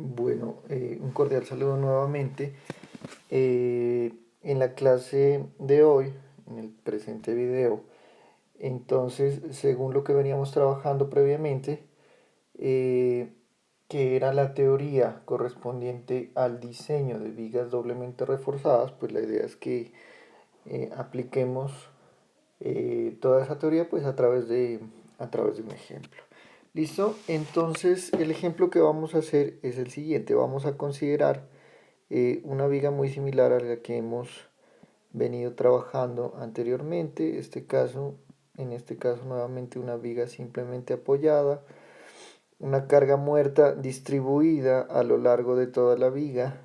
Bueno, un cordial saludo nuevamente. En la clase de hoy, en el presente video, entonces, según lo que veníamos trabajando previamente, eh, que era la teoría correspondiente al diseño de vigas doblemente reforzadas, pues la idea es que apliquemos toda esa teoría pues a través de un ejemplo. ¿Listo? Entonces el ejemplo que vamos a hacer es el siguiente. Vamos a considerar una viga muy similar a la que hemos venido trabajando anteriormente. En este caso nuevamente una viga simplemente apoyada, una carga muerta distribuida a lo largo de toda la viga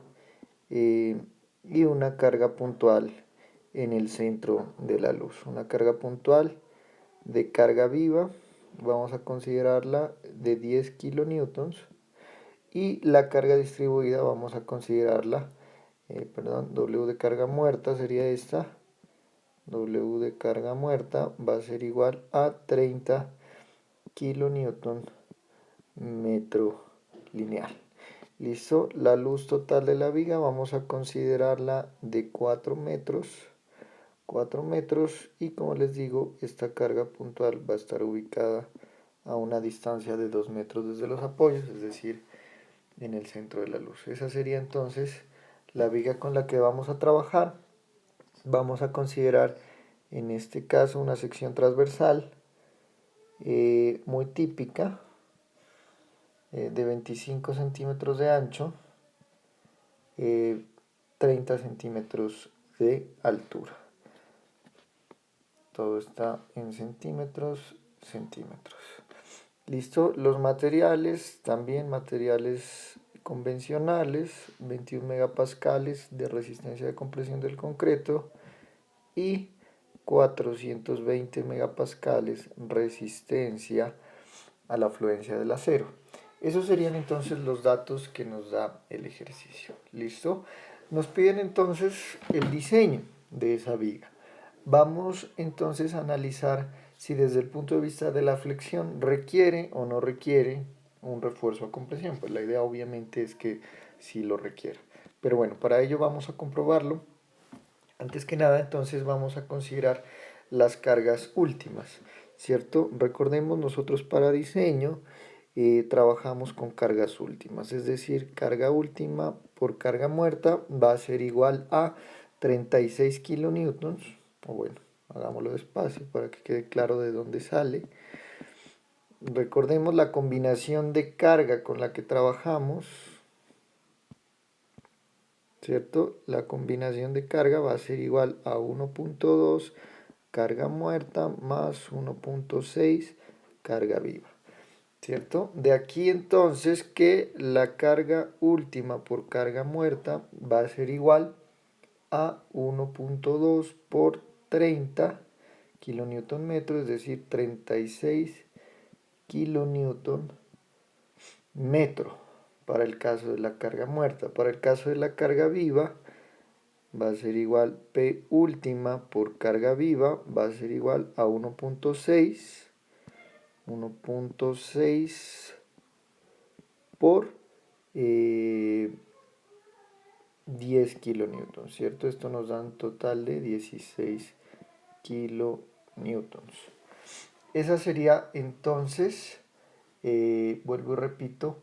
eh, y una carga puntual en el centro de la luz. Una carga puntual de carga viva, vamos a considerarla de 10 kilonewtons, y la carga distribuida vamos a considerarla, W de carga muerta sería esta, W de carga muerta va a ser igual a 30 kilonewton metro lineal. Listo, la luz total de la viga vamos a considerarla de 4 metros, y como les digo, esta carga puntual va a estar ubicada a una distancia de 2 metros desde los apoyos, es decir, en el centro de la luz. Esa sería entonces la viga con la que vamos a trabajar. Vamos a considerar en este caso una sección transversal muy típica, de 25 centímetros de ancho, eh, 30 centímetros de altura. Todo está en centímetros. Listo, los materiales, también materiales convencionales, 21 megapascales de resistencia de compresión del concreto y 420 megapascales resistencia a la fluencia del acero. Esos serían entonces los datos que nos da el ejercicio. ¿Listo? Nos piden entonces el diseño de esa viga. Vamos entonces a analizar si desde el punto de vista de la flexión requiere o no requiere un refuerzo a compresión. Pues la idea obviamente es que sí lo requiera. Pero bueno, para ello vamos a comprobarlo. Antes que nada, entonces vamos a considerar las cargas últimas, ¿cierto? Recordemos, nosotros para diseño trabajamos con cargas últimas, es decir, carga última por carga muerta va a ser igual a 36 kilonewtons, o bueno, hagámoslo despacio para que quede claro de dónde sale. Recordemos la combinación de carga con la que trabajamos, ¿cierto? La combinación de carga va a ser igual a 1.2 carga muerta más 1.6 carga viva, ¿cierto? De aquí entonces que la carga última por carga muerta va a ser igual a 1.2 por 30 kilonewton metro, es decir, 36 kilonewton metro para el caso de la carga muerta. Para el caso de la carga viva va a ser igual P última por carga viva, va a ser igual a 1.6 por 10 kilonewtons, ¿cierto? Esto nos da un total de 16 kilonewtons. Esa sería entonces, vuelvo y repito,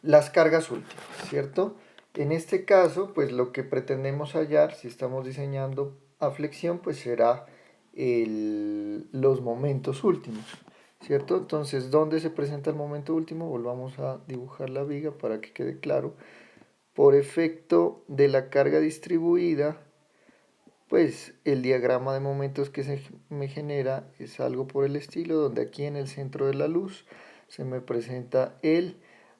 las cargas últimas, ¿cierto? En este caso, pues lo que pretendemos hallar, si estamos diseñando a flexión, pues será los momentos últimos, ¿cierto? Entonces, ¿dónde se presenta el momento último? Volvamos a dibujar la viga para que quede claro. Por efecto de la carga distribuida, pues el diagrama de momentos que se me genera es algo por el estilo, donde aquí en el centro de la luz se me presenta el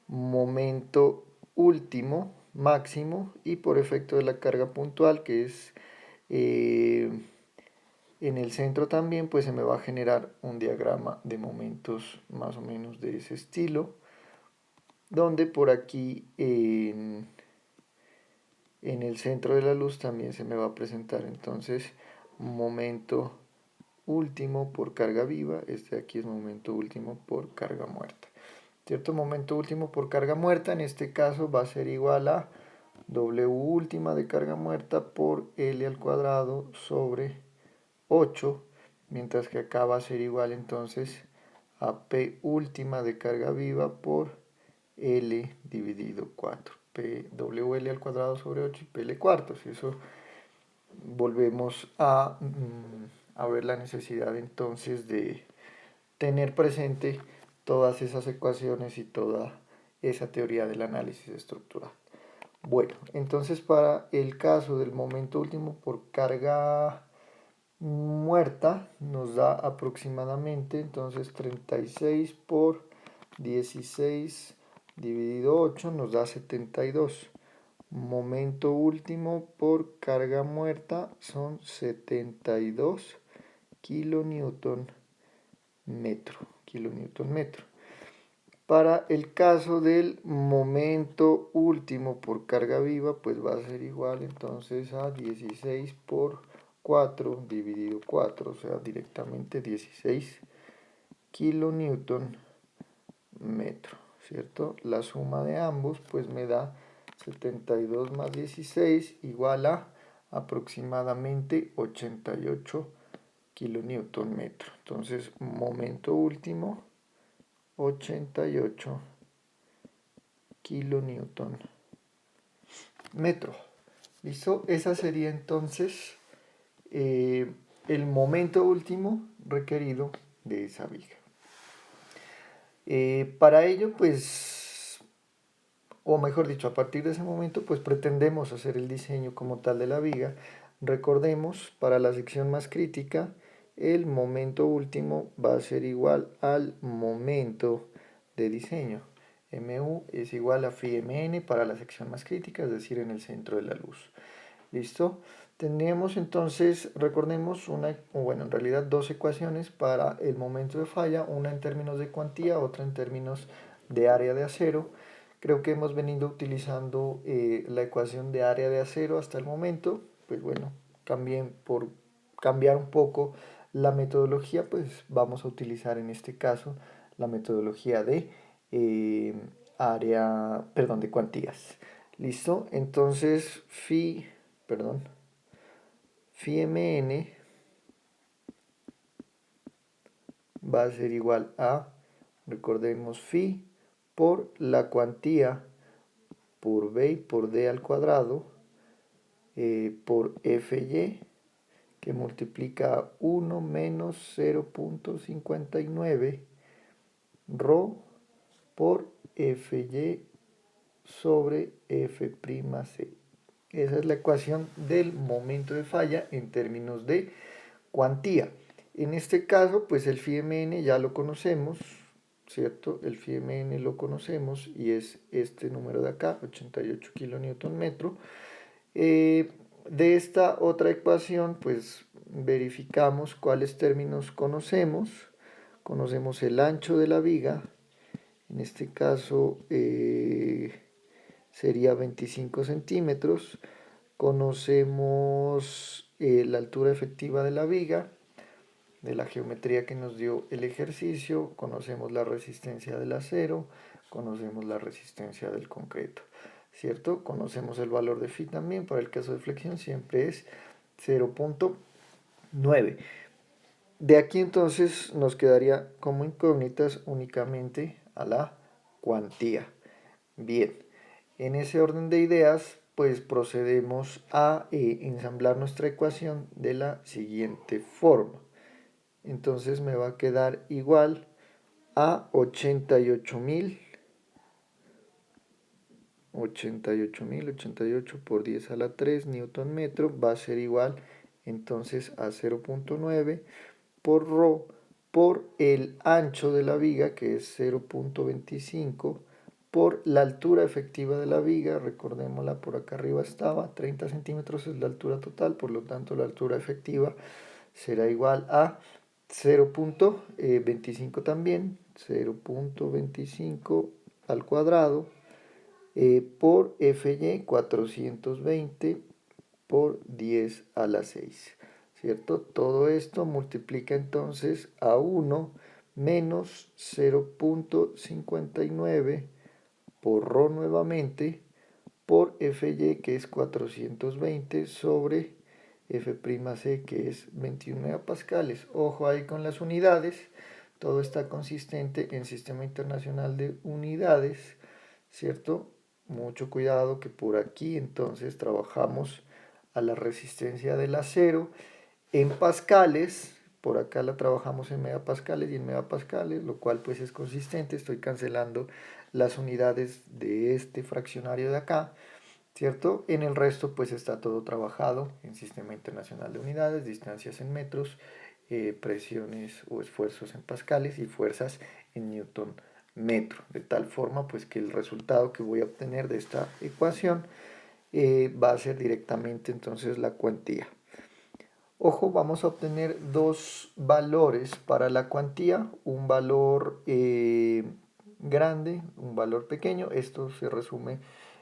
momento último, máximo, y por efecto de la carga puntual, que es eh, en el centro también, pues se me va a generar un diagrama de momentos más o menos de ese estilo, donde por aquí en el centro de la luz también se me va a presentar entonces momento último por carga viva, este de aquí es momento último por carga muerta. ¿Cierto? Momento último por carga muerta, en este caso va a ser igual a W última de carga muerta por L al cuadrado sobre 8, mientras que acá va a ser igual entonces a P última de carga viva por L dividido 4. PWL al cuadrado sobre 8 y PL cuartos. Y eso volvemos a ver la necesidad entonces de tener presente todas esas ecuaciones y toda esa teoría del análisis estructural. Bueno, entonces para el caso del momento último por carga muerta nos da aproximadamente entonces 36 por 16 dividido 8 nos da 72. Momento último por carga muerta son 72 kilonewton metro. Para el caso del momento último por carga viva, pues va a ser igual entonces a 16 por 4 dividido 4, o sea, directamente 16 kilonewton metro, ¿cierto? La suma de ambos pues me da 72 más 16 igual a aproximadamente 88 kilonewton metro. Entonces, momento último, 88 kilonewton metro. ¿Listo? Esa sería entonces el momento último requerido de esa viga. Para ello, pues, o mejor dicho, a partir de ese momento, pues pretendemos hacer el diseño como tal de la viga. Recordemos, para la sección más crítica, el momento último va a ser igual al momento de diseño. MU es igual a phi mn para la sección más crítica, es decir, en el centro de la luz. ¿Listo? Tendríamos entonces, recordemos, en realidad dos ecuaciones para el momento de falla, una en términos de cuantía, otra en términos de área de acero. Creo que hemos venido utilizando la ecuación de área de acero hasta el momento. Pues bueno, también por cambiar un poco la metodología, pues vamos a utilizar en este caso la metodología de de cuantías. ¿Listo? Entonces, phi mn va a ser igual a, recordemos, phi por la cuantía por b y por d al cuadrado por fy, que multiplica 1 menos 0.59 ρ por fy sobre f'c. Esa es la ecuación del momento de falla en términos de cuantía. En este caso, pues el phi mn ya lo conocemos, ¿cierto? El phi mn lo conocemos y es este número de acá, 88 kilonewton metro. De esta otra ecuación, pues verificamos cuáles términos conocemos. Conocemos el ancho de la viga, en este caso sería 25 centímetros. Conocemos la altura efectiva de la viga, de la geometría que nos dio el ejercicio, conocemos la resistencia del acero, conocemos la resistencia del concreto, ¿cierto? Conocemos el valor de phi también, para el caso de flexión siempre es 0.9. De aquí entonces nos quedaría como incógnitas únicamente a la cuantía. Bien, en ese orden de ideas, pues procedemos a ensamblar nuestra ecuación de la siguiente forma. Entonces me va a quedar igual a 88 por 10 a la 3 newton metro va a ser igual entonces a 0.9 por ρ por el ancho de la viga, que es 0.25, por la altura efectiva de la viga, recordémosla, por acá arriba estaba, 30 centímetros es la altura total, por lo tanto la altura efectiva será igual a 0.25 también, 0.25 al cuadrado, por fy 420 por 10 a la 6. ¿cierto? Todo esto multiplica entonces a 1 menos 0.59 por ρ nuevamente por Fy, que es 420, sobre F'C, que es 21 megapascales. Ojo ahí con las unidades, todo está consistente en Sistema Internacional de Unidades, ¿cierto? Mucho cuidado que por aquí entonces trabajamos a la resistencia del acero en pascales. Por acá la trabajamos en megapascales y en megapascales, lo cual pues es consistente. Estoy cancelando las unidades de este fraccionario de acá, ¿cierto? En el resto pues está todo trabajado en Sistema Internacional de Unidades, distancias en metros, presiones o esfuerzos en pascales y fuerzas en newton metro, de tal forma pues que el resultado que voy a obtener de esta ecuación va a ser directamente entonces la cuantía. Ojo, vamos a obtener dos valores para la cuantía, un valor grande, un valor pequeño. Esto se resume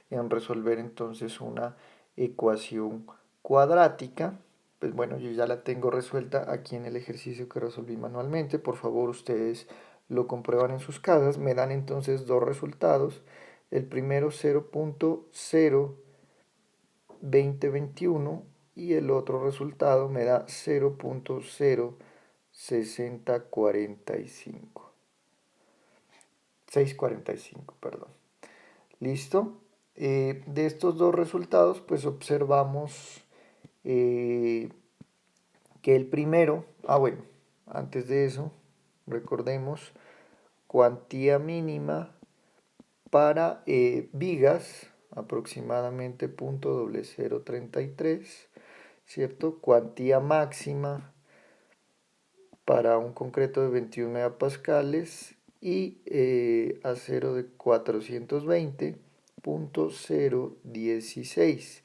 en resolver entonces una ecuación cuadrática. Pues bueno, yo ya la tengo resuelta aquí en el ejercicio que resolví manualmente. Por favor, ustedes lo comprueban en sus casas. Me dan entonces dos resultados. El primero 0.02021 y el otro resultado me da 0.06045. 645, perdón. ¿Listo? De estos dos resultados, pues observamos que el primero, bueno, antes de eso, recordemos, cuantía mínima para vigas, aproximadamente 0.0033, ¿cierto? Cuantía máxima para un concreto de 21 megapascales y acero de 420.016.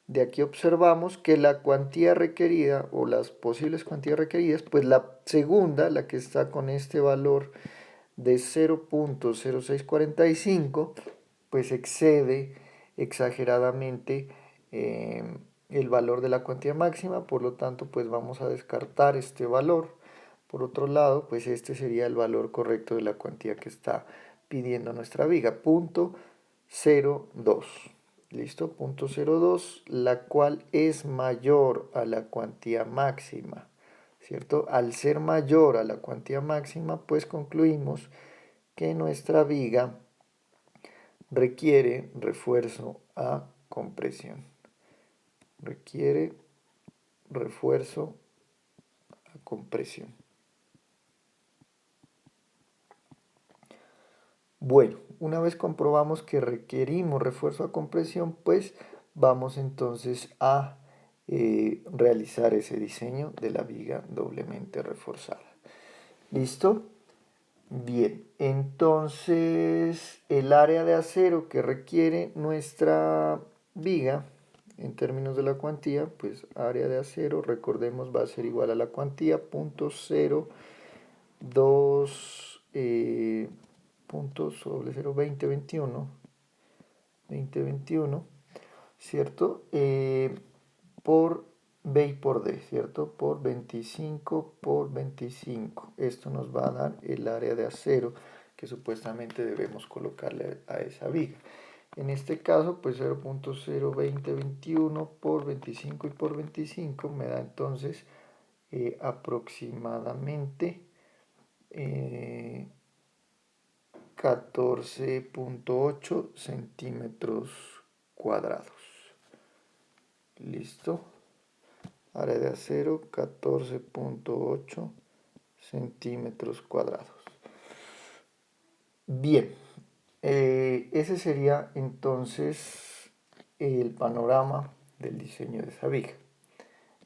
De aquí observamos que la cuantía requerida o las posibles cuantías requeridas, pues la segunda, la que está con este valor de 0.0645, pues excede exageradamente el valor de la cuantía máxima, por lo tanto pues vamos a descartar este valor. Por otro lado, pues este sería el valor correcto de la cuantía que está pidiendo nuestra viga, punto 0,2. ¿Listo? Punto 0,2, la cual es mayor a la cuantía máxima, ¿cierto? Al ser mayor a la cuantía máxima, pues concluimos que nuestra viga requiere refuerzo a compresión. Requiere refuerzo a compresión. Bueno, una vez comprobamos que requerimos refuerzo a compresión, pues vamos entonces a realizar ese diseño de la viga doblemente reforzada. ¿Listo? Bien, entonces el área de acero que requiere nuestra viga, en términos de la cuantía, pues área de acero, recordemos, va a ser igual a la cuantía, punto 0,2 punto sobre 0,2021, 2021, ¿cierto? Por B y por D, ¿cierto? Por 25 por 25. Esto nos va a dar el área de acero que supuestamente debemos colocarle a esa viga. En este caso, pues 0.02021 por 25 y por 25 me da entonces aproximadamente 14.8 centímetros cuadrados. ¿Listo? Área de acero 14.8 centímetros cuadrados. Bien, ese sería entonces el panorama del diseño de esa viga.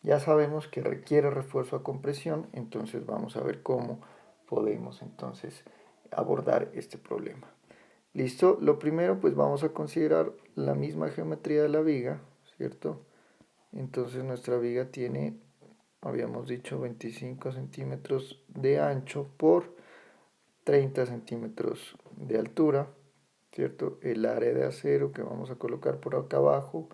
Ya sabemos que requiere refuerzo a compresión, entonces vamos a ver cómo podemos entonces abordar este problema. ¿Listo? Lo primero, pues vamos a considerar la misma geometría de la viga, ¿cierto? Entonces nuestra viga tiene, habíamos dicho, 25 centímetros de ancho por 30 centímetros de altura, ¿cierto? El área de acero que vamos a colocar por acá abajo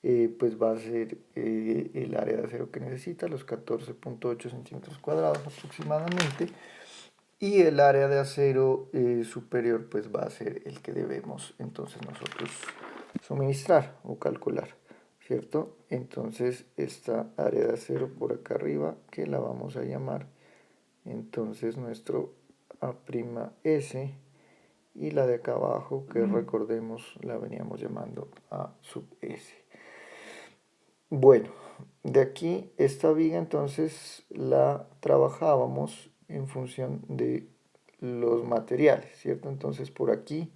pues va a ser el área de acero que necesita, los 14.8 centímetros cuadrados aproximadamente, y el área de acero superior pues va a ser el que debemos entonces nosotros suministrar o calcular, ¿cierto? Entonces esta área de acero por acá arriba que la vamos a llamar entonces nuestro A'S, y la de acá abajo que recordemos la veníamos llamando A sub S. Bueno, de aquí esta viga entonces la trabajábamos en función de los materiales, ¿cierto? Entonces por aquí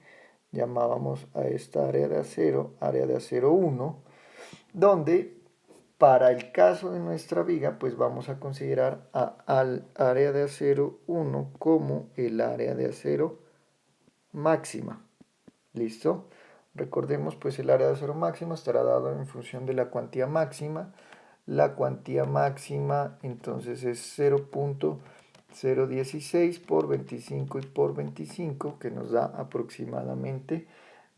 llamábamos a esta área de acero 1, donde para el caso de nuestra viga, pues vamos a considerar al área de acero 1 como el área de acero máxima. ¿Listo? Recordemos, pues el área de acero máxima estará dado en función de la cuantía máxima. La cuantía máxima entonces es 0.016 por 25 y por 25, que nos da aproximadamente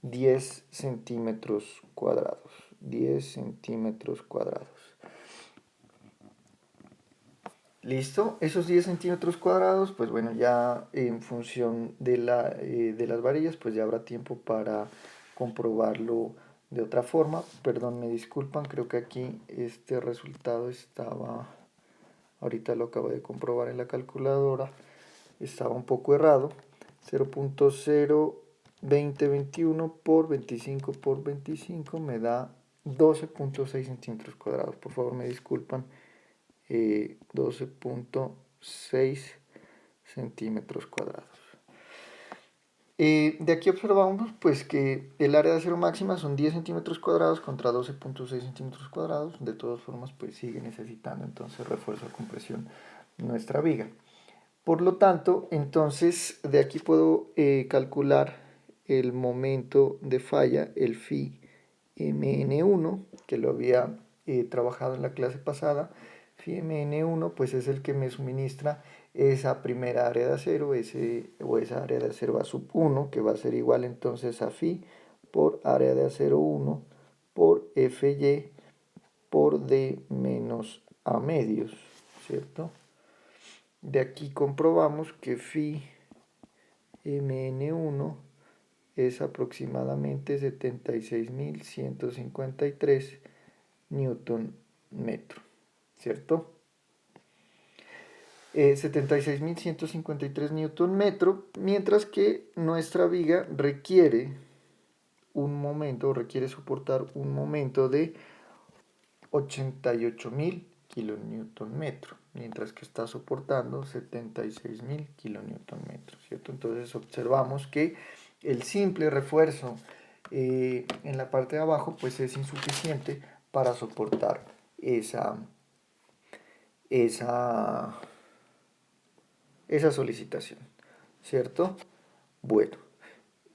10 centímetros cuadrados. 10 centímetros cuadrados. Listo, esos 10 centímetros cuadrados, pues bueno, ya en función de las varillas, pues ya habrá tiempo para comprobarlo de otra forma. Perdón, me disculpan, creo que aquí este resultado estaba, ahorita lo acabo de comprobar en la calculadora, estaba un poco errado. 0.02021 por 25 por 25 me da 12.6 centímetros cuadrados. Por favor, me disculpan. 12.6 centímetros cuadrados. De aquí observamos pues que el área de acero máxima son 10 centímetros cuadrados contra 12.6 centímetros cuadrados. De todas formas pues sigue necesitando entonces refuerzo de compresión nuestra viga. Por lo tanto, entonces de aquí puedo calcular el momento de falla, el phi mn1, que lo había trabajado en la clase pasada. Phi mn1 pues es el que me suministra esa primera área de acero, esa área de acero A sub 1, que va a ser igual entonces a phi por área de acero 1 por Fy por D menos A medios, ¿cierto? De aquí comprobamos que phi mn1 es aproximadamente 76.153 newton metro, ¿cierto? 76.153 newton metro, mientras que nuestra viga requiere soportar un momento de 88.000 kilonewton metro, mientras que está soportando 76.000 kilonewton metro, ¿cierto? Entonces observamos que el simple refuerzo en la parte de abajo pues es insuficiente para soportar esa solicitación, ¿cierto? Bueno,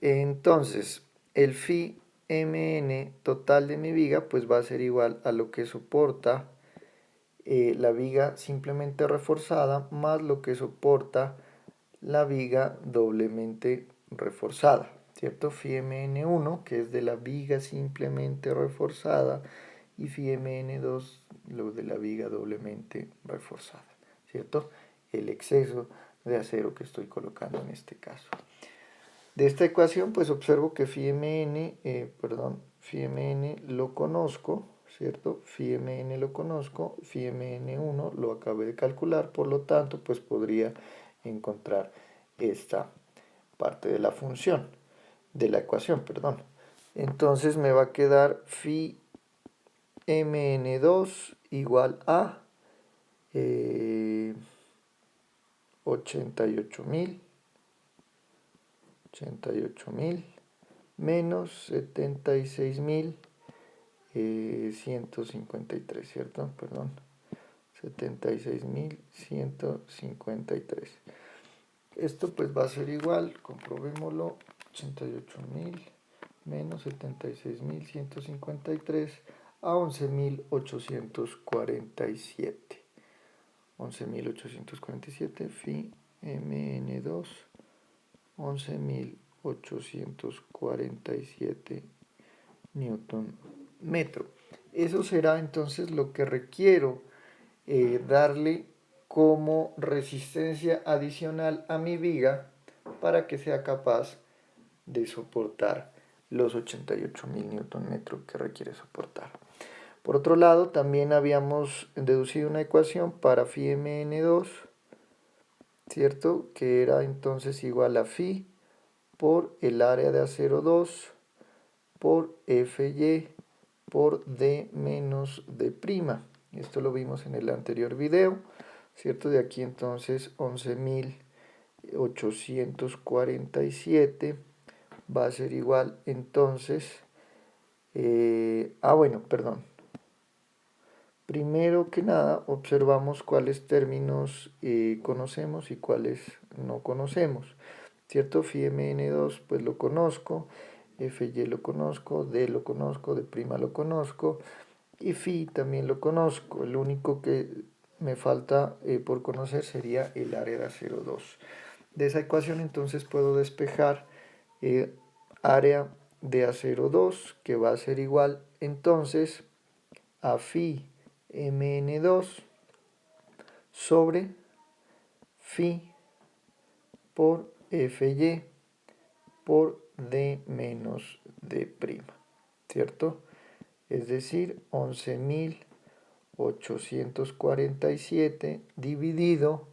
entonces el phi mn total de mi viga pues va a ser igual a lo que soporta la viga simplemente reforzada más lo que soporta la viga doblemente reforzada, ¿cierto? Phi mn1, que es de la viga simplemente reforzada, y phi mn2, lo de la viga doblemente reforzada, ¿cierto? El exceso de acero que estoy colocando en este caso. De esta ecuación, pues observo que phi mn lo conozco, ¿cierto? Phi mn lo conozco, phi mn1 lo acabé de calcular, por lo tanto, pues podría encontrar esta parte de la función, de la ecuación, perdón. Entonces me va a quedar phi mn2 igual a 88.000 menos 76.153, ¿cierto? Perdón. 76.153. Esto pues va a ser igual, comprobémoslo, 88.000 menos 76.153 a 11.847. 11.847 phi mn2, 11.847 newton metro. Eso será entonces lo que requiero darle como resistencia adicional a mi viga para que sea capaz de soportar los 88.000 Nm que requiere soportar. Por otro lado, también habíamos deducido una ecuación para phi mn2, ¿cierto? Que era entonces igual a phi por el área de acero 2 por Fy por D menos D'. Esto lo vimos en el anterior video, ¿cierto? De aquí entonces 11.847 va a ser igual entonces, bueno, perdón. Primero que nada observamos cuáles términos conocemos y cuáles no conocemos, ¿cierto? Phi mn2 pues lo conozco, Fy lo conozco, D lo conozco, D' lo conozco y Phi también lo conozco. El único que me falta por conocer sería el área de acero 2. De esa ecuación entonces puedo despejar área de acero 2 que va a ser igual entonces a phi mn2 sobre phi por Fy por D menos D', ¿cierto? Es decir, 11.847 dividido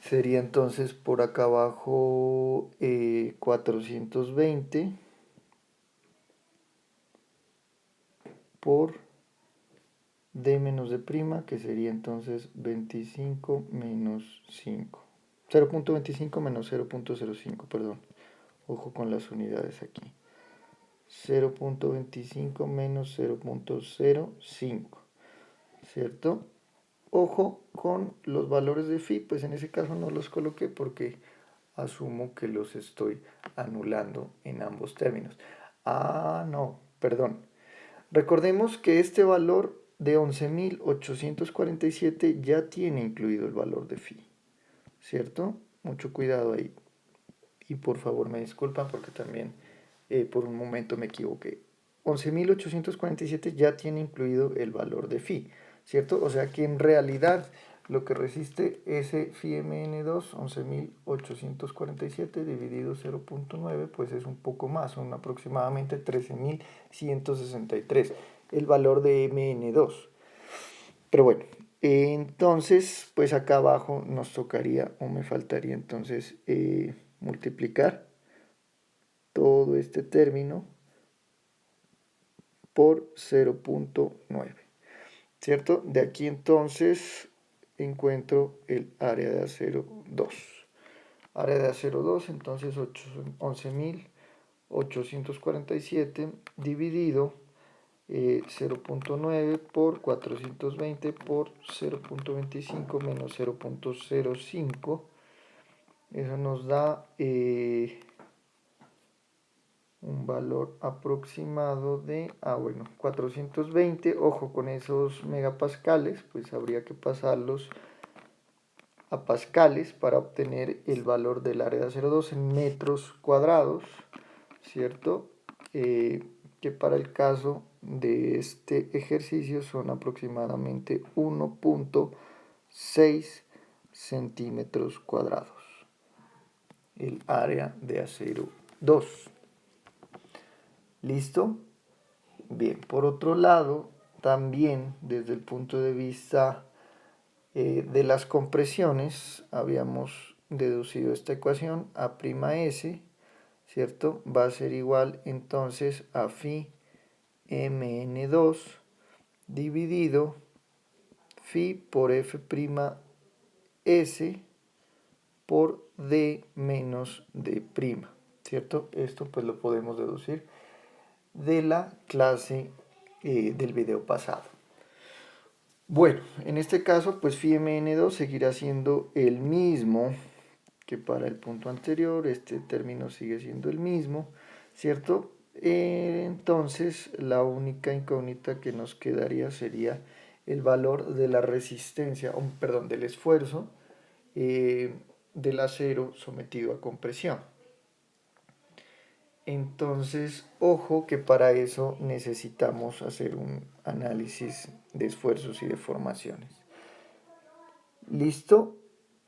sería entonces por acá abajo 420 por D menos D', que sería entonces 25 menos 5. 0.25 menos 0.05, perdón. Ojo con las unidades aquí. 0.25 menos 0.05, ¿cierto? Ojo con los valores de phi, pues en ese caso no los coloqué porque asumo que los estoy anulando en ambos términos. No, perdón. Recordemos que este valor de 11.847 ya tiene incluido el valor de phi, ¿cierto? Mucho cuidado ahí. Y por favor me disculpan porque también por un momento me equivoqué. 11.847 ya tiene incluido el valor de phi, ¿cierto? O sea que en realidad lo que resiste ese phi mn2, 11.847 dividido 0.9, pues es un poco más, son aproximadamente 13.163 el valor de mn2. Pero bueno, entonces, pues acá abajo nos tocaría o me faltaría entonces multiplicar todo este término por 0.9, ¿cierto? De aquí entonces encuentro el área de acero 2. Área de acero 2, entonces 11.847 dividido 0.9 por 420 por 0.25 menos 0.05. Eso nos da un valor aproximado de, 420, ojo con esos megapascales, pues habría que pasarlos a pascales para obtener el valor del área de acero 2 en metros cuadrados, ¿cierto? Que para el caso de este ejercicio son aproximadamente 1.6 centímetros cuadrados, el área de acero 2. ¿Listo? Bien, por otro lado, también desde el punto de vista de las compresiones, habíamos deducido esta ecuación, A'S, ¿cierto? Va a ser igual entonces a phi mn2 dividido phi por F'S por D menos D', ¿cierto? Esto pues lo podemos deducir de la clase del video pasado. Bueno, en este caso pues phi mn2 seguirá siendo el mismo que para el punto anterior, este término sigue siendo el mismo, ¿cierto? Entonces la única incógnita que nos quedaría sería el valor de la resistencia, perdón, del esfuerzo del acero sometido a compresión. Entonces, ojo que para eso necesitamos hacer un análisis de esfuerzos y deformaciones. ¿Listo?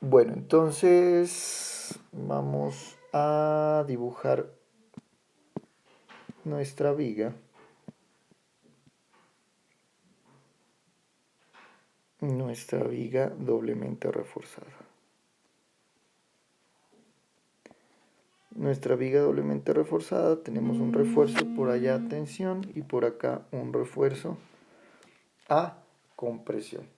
Bueno, entonces vamos a dibujar nuestra viga. Nuestra viga doblemente reforzada. Nuestra viga doblemente reforzada, tenemos un refuerzo por allá a tensión y por acá un refuerzo a compresión.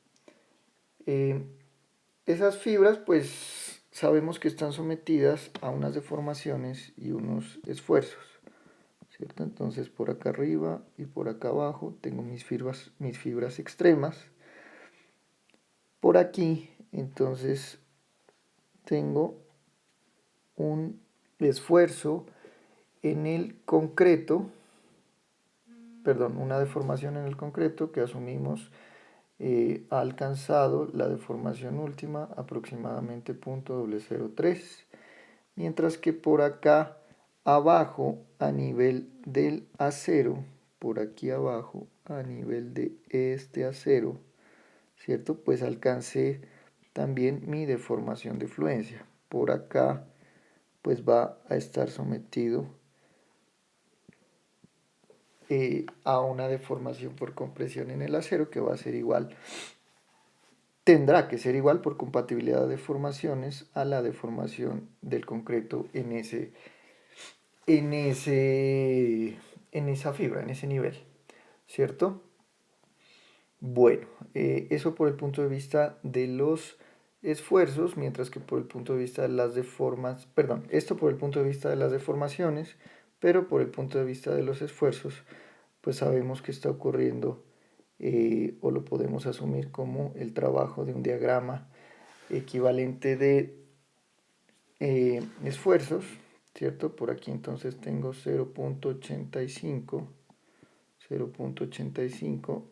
Esas fibras pues sabemos que están sometidas a unas deformaciones y unos esfuerzos, ¿cierto? Entonces por acá arriba y por acá abajo tengo mis fibras extremas. Por aquí entonces tengo un esfuerzo en el concreto, perdón, una deformación en el concreto que asumimos ha alcanzado la deformación última aproximadamente 0.003, mientras que por acá abajo a nivel del acero, por aquí abajo a nivel de este acero, ¿cierto? Pues alcancé también mi deformación de fluencia. Por acá pues va a estar sometido a una deformación por compresión en el acero que va a ser igual, tendrá que ser igual por compatibilidad de deformaciones a la deformación del concreto en esa fibra, en ese nivel, ¿cierto? Bueno, eso por el punto de vista de los esfuerzos, mientras que por el punto de vista de las esto por el punto de vista de las deformaciones, pero por el punto de vista de los esfuerzos, pues sabemos que está ocurriendo o lo podemos asumir como el trabajo de un diagrama equivalente de esfuerzos, ¿cierto? Por aquí entonces tengo 0.85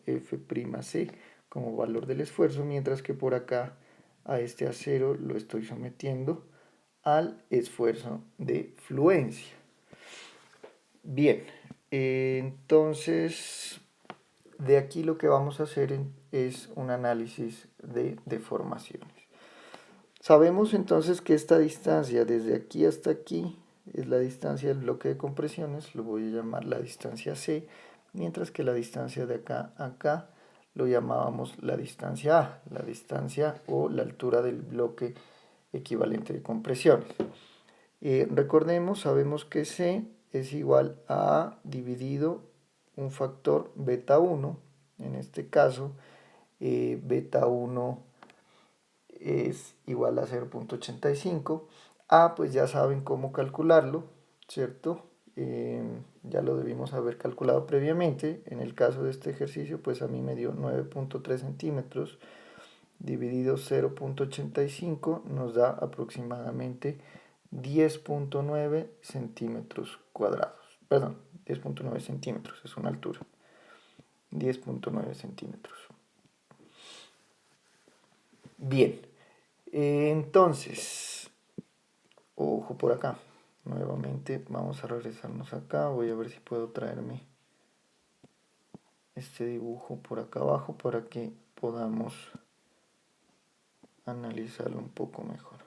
F'C como valor del esfuerzo, mientras que por acá a este acero lo estoy sometiendo al esfuerzo de fluencia. Bien, entonces de aquí lo que vamos a hacer es un análisis de deformaciones. Sabemos entonces que esta distancia desde aquí hasta aquí es la distancia del bloque de compresiones, lo voy a llamar la distancia C, mientras que la distancia de acá a acá lo llamábamos la distancia A, la distancia o la altura del bloque equivalente de compresiones. Recordemos, sabemos que C es igual a A dividido un factor beta 1, en este caso beta 1 es igual a 0.85. A, pues ya saben cómo calcularlo, ¿cierto? Ya lo debimos haber calculado previamente. En el caso de este ejercicio, pues a mí me dio 9.3 centímetros dividido 0.85 nos da aproximadamente 10.9 centímetros cuadrados. Perdón, 10.9 centímetros, es una altura. 10.9 centímetros. Bien, entonces, ojo por acá. Nuevamente vamos a regresarnos acá. Voy a ver si puedo traerme este dibujo por acá abajo para que podamos analizarlo un poco mejor.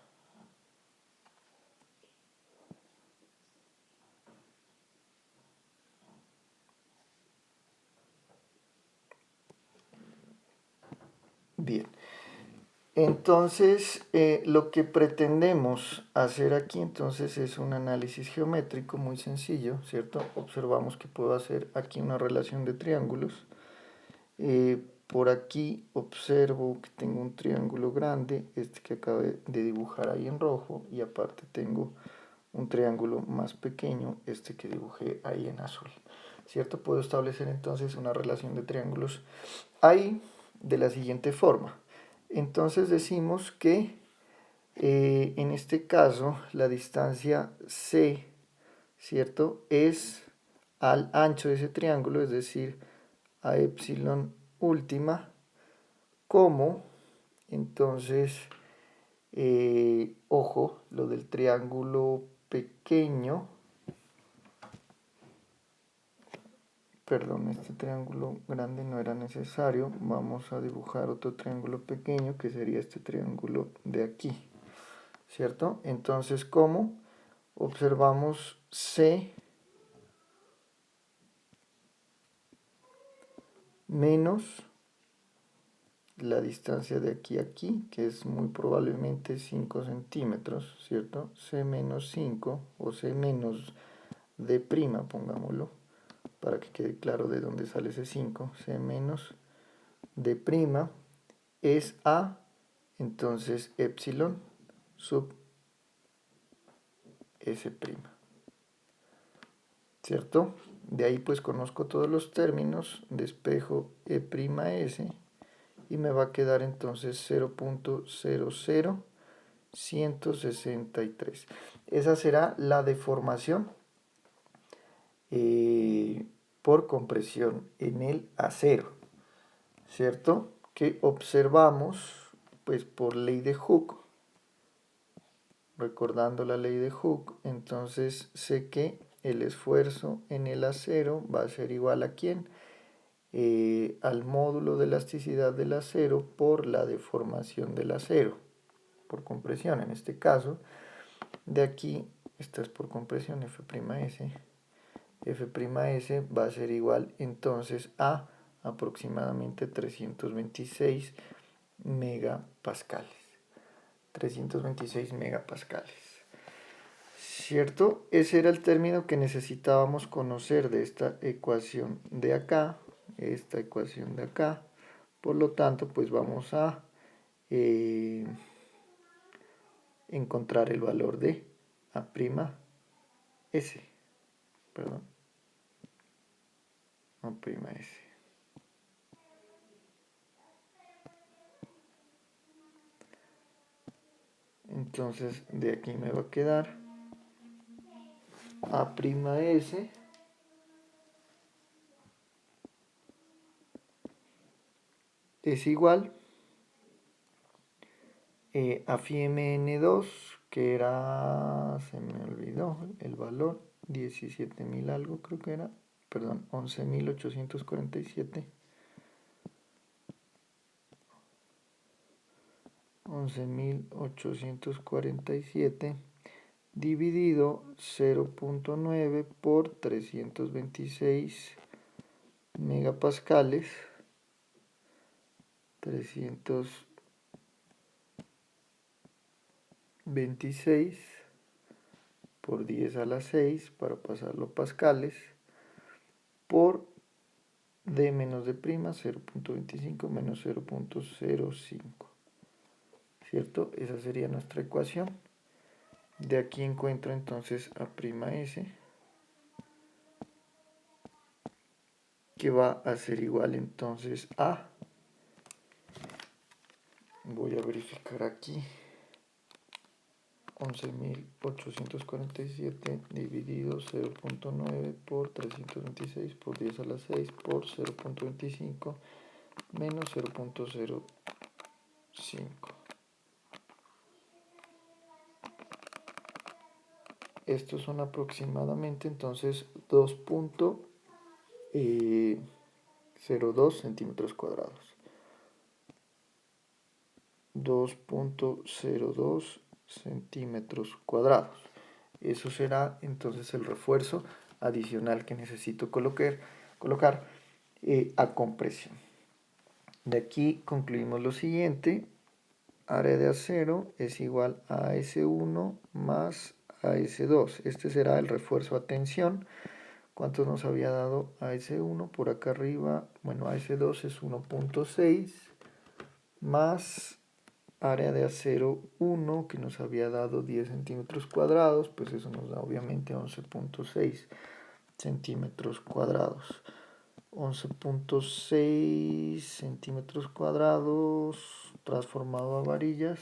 Bien. Entonces, lo que pretendemos hacer aquí entonces es un análisis geométrico muy sencillo, ¿cierto? Observamos que puedo hacer aquí una relación de triángulos. Por aquí observo que tengo un triángulo grande, este que acabé de dibujar ahí en rojo, y aparte tengo un triángulo más pequeño, este que dibujé ahí en azul, ¿cierto? Puedo establecer entonces una relación de triángulos ahí de la siguiente forma. Entonces decimos que en este caso la distancia C, ¿cierto? Es al ancho de ese triángulo, es decir, a epsilon última, como entonces Ojo, lo del triángulo pequeño, perdón, este triángulo grande no era necesario. Vamos a dibujar otro triángulo pequeño que sería este triángulo de aquí, ¿cierto? Entonces, ¿cómo? Observamos C menos la distancia de aquí a aquí, que es muy probablemente 5 centímetros, ¿cierto? C menos 5 o C menos D', pongámoslo, para que quede claro de dónde sale ese 5. C menos D' es A, entonces epsilon sub S', ¿cierto? De ahí pues conozco todos los términos, despejo E'S y me va a quedar entonces 0.00163. Esa será la deformación por compresión en el acero, ¿cierto? Que observamos pues por ley de Hooke, recordando la ley de Hooke, entonces sé que el esfuerzo en el acero va a ser igual a ¿quién? Al módulo de elasticidad del acero por la deformación del acero, por compresión en este caso. De aquí, esta es por compresión, F'S. F'S va a ser igual entonces a aproximadamente 326 megapascales. 326 megapascales. ¿Cierto? Ese era el término que necesitábamos conocer de esta ecuación de acá, esta ecuación de acá. Por lo tanto, pues vamos a encontrar el valor de A'S, perdón, A'S. Entonces, de aquí me va a quedar A'S es igual a FIMN2, que era, se me olvidó el valor, 17.000 algo creo que era, perdón, 11.847. 11.847 dividido 0.9 por 326 megapascales, 326 por 10 a la 6 para pasarlo a pascales, por D menos D', 0.25 menos 0.05, ¿cierto? Esa sería nuestra ecuación. De aquí encuentro entonces A'S, que va a ser igual entonces a, voy a verificar aquí, 11.847 dividido 0.9 por 326 por 10 a la 6 por 0.25 menos 0.05. Estos son aproximadamente entonces 2.02 centímetros cuadrados. 2.02 centímetros cuadrados. Eso será entonces el refuerzo adicional que necesito colocar a compresión. De aquí concluimos lo siguiente: área de acero es igual a S1 más AS2. Este será el refuerzo a tensión. ¿Cuánto nos había dado AS1? Por acá arriba, bueno, AS2 es 1.6 más área de acero 1 que nos había dado 10 centímetros cuadrados, pues eso nos da obviamente 11.6 centímetros cuadrados. 11.6 centímetros cuadrados transformado a varillas,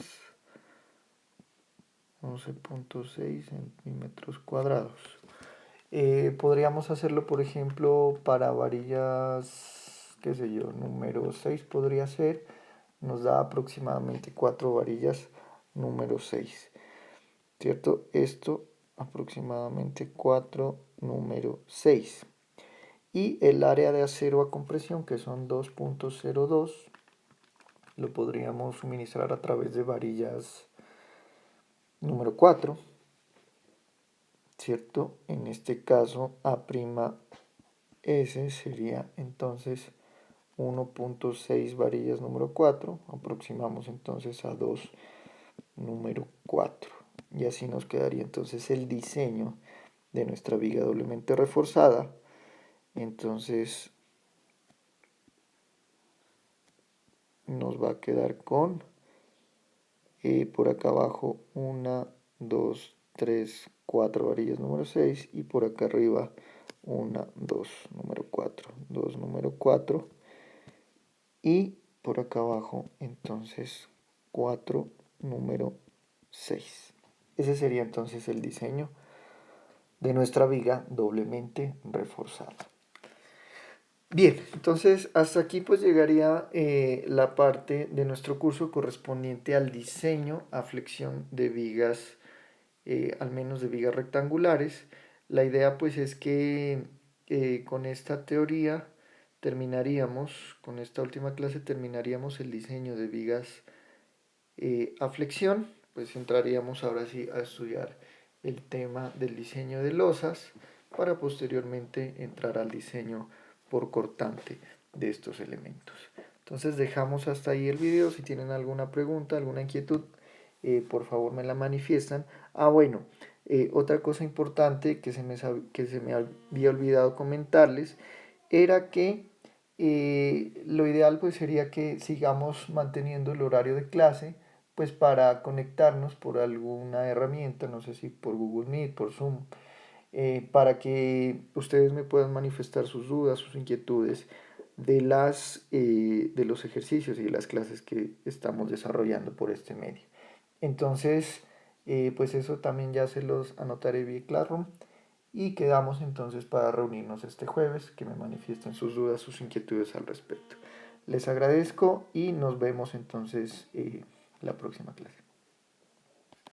11.6 centímetros cuadrados. Podríamos hacerlo, por ejemplo, para varillas, qué sé yo, número 6 podría ser, nos da aproximadamente 4 varillas número 6, ¿cierto? Esto aproximadamente 4, número 6. Y el área de acero a compresión, que son 2.02, lo podríamos suministrar a través de varillas número 4, ¿cierto? En este caso, A'S sería entonces 1.6 varillas número 4, aproximamos entonces a 2 número 4. Y así nos quedaría entonces el diseño de nuestra viga doblemente reforzada. Entonces nos va a quedar con por acá abajo 1, 2, 3, 4 varillas número 6 y por acá arriba 1, 2, número 4, 2, número 4 y por acá abajo entonces 4, número 6. Ese sería entonces el diseño de nuestra viga doblemente reforzada. Bien, entonces hasta aquí pues llegaría la parte de nuestro curso correspondiente al diseño a flexión de vigas, al menos de vigas rectangulares. La idea pues es que con esta teoría terminaríamos, con esta última clase terminaríamos el diseño de vigas a flexión, pues entraríamos ahora sí a estudiar el tema del diseño de losas para posteriormente entrar al diseño por cortante de estos elementos. Entonces dejamos hasta ahí el video. Si tienen alguna pregunta, alguna inquietud, por favor me la manifiestan. Bueno, otra cosa importante que se me había olvidado comentarles era que lo ideal pues sería que sigamos manteniendo el horario de clase pues para conectarnos por alguna herramienta, no sé si por Google Meet, por Zoom, para que ustedes me puedan manifestar sus dudas, sus inquietudes de los ejercicios y de las clases que estamos desarrollando por este medio. Entonces, pues eso también ya se los anotaré vía Classroom y quedamos entonces para reunirnos este jueves, que me manifiesten sus dudas, sus inquietudes al respecto. Les agradezco y nos vemos entonces la próxima clase.